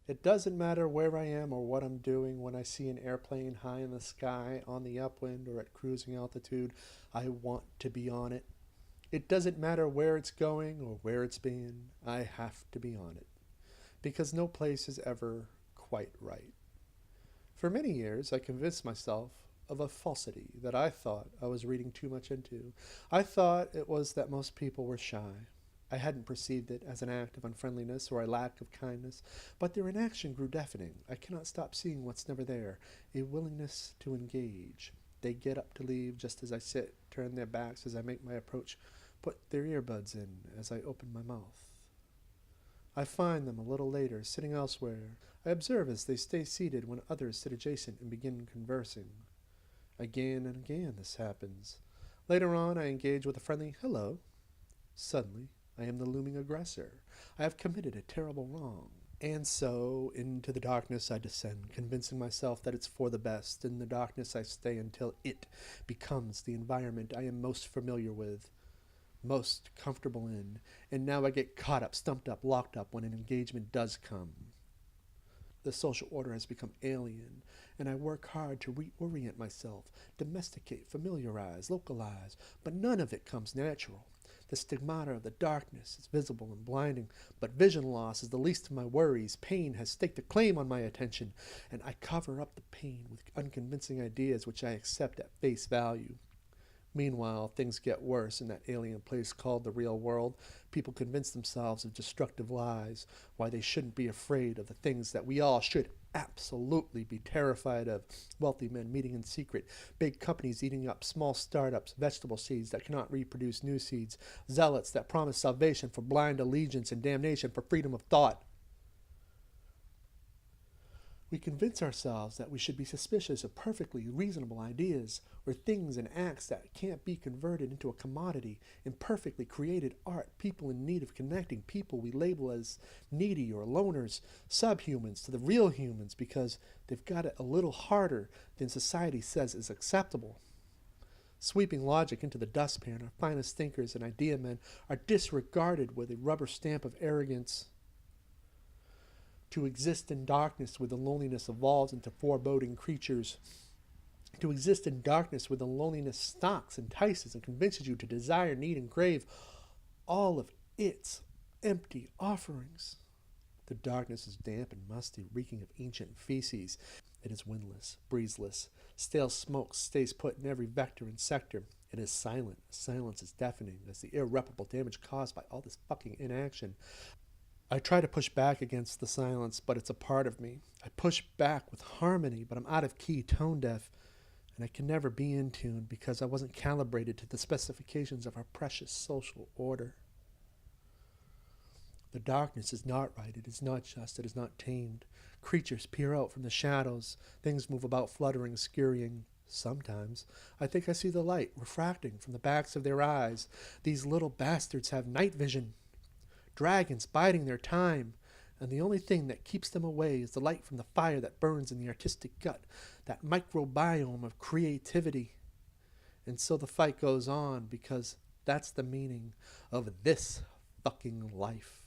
It doesn't matter where I am or what I'm doing when I see an airplane high in the sky, on the upwind, or at cruising altitude. I want to be on it. It doesn't matter where it's going or where it's been. I have to be on it. Because no place is ever quite right. For many years, I convinced myself of a falsity that I thought I was reading too much into. I thought it was that most people were shy. I hadn't perceived it as an act of unfriendliness or a lack of kindness, but their inaction grew deafening. I cannot stop seeing what's never there, a willingness to engage. They get up to leave just as I sit, turn their backs as I make my approach, put their earbuds in as I open my mouth. I find them a little later, sitting elsewhere. I observe as they stay seated when others sit adjacent and begin conversing. Again and again this happens. Later on, I engage with a friendly hello. Suddenly, I am the looming aggressor. I have committed a terrible wrong. And so, into the darkness I descend, convincing myself that it's for the best. In the darkness I stay until it becomes the environment I am most familiar with, most comfortable in. And now I get caught up, stumped up, locked up when an engagement does come. The social order has become alien, and I work hard to reorient myself, domesticate, familiarize, localize, but none of it comes natural. The stigmata of the darkness is visible and blinding, but vision loss is the least of my worries. Pain has staked a claim on my attention, and I cover up the pain with unconvincing ideas which I accept at face value. Meanwhile, things get worse in that alien place called the real world. People convince themselves of destructive lies, why they shouldn't be afraid of the things that we all should absolutely be terrified of. Wealthy men meeting in secret, big companies eating up small startups, vegetable seeds that cannot reproduce new seeds, zealots that promise salvation for blind allegiance and damnation for freedom of thought. We convince ourselves that we should be suspicious of perfectly reasonable ideas or things and acts that can't be converted into a commodity, imperfectly created art, people in need of connecting, people we label as needy or loners, subhumans to the real humans because they've got it a little harder than society says is acceptable. Sweeping logic into the dustpan, our finest thinkers and idea men are disregarded with a rubber stamp of arrogance. To exist in darkness where the loneliness evolves into foreboding creatures. To exist in darkness where the loneliness stalks, entices, and convinces you to desire, need, and crave all of its empty offerings. The darkness is damp and musty, reeking of ancient feces. It is windless, breezeless. Stale smoke stays put in every vector and sector. It is silent. Silence is deafening as the irreparable damage caused by all this fucking inaction. I try to push back against the silence, but it's a part of me. I push back with harmony, but I'm out of key, tone deaf, and I can never be in tune because I wasn't calibrated to the specifications of our precious social order. The darkness is not right, it is not just, it is not tamed. Creatures peer out from the shadows, things move about fluttering, scurrying. Sometimes I think I see the light refracting from the backs of their eyes. These little bastards have night vision. Dragons biding their time, and the only thing that keeps them away is the light from the fire that burns in the artistic gut, that microbiome of creativity. And so the fight goes on because that's the meaning of this fucking life.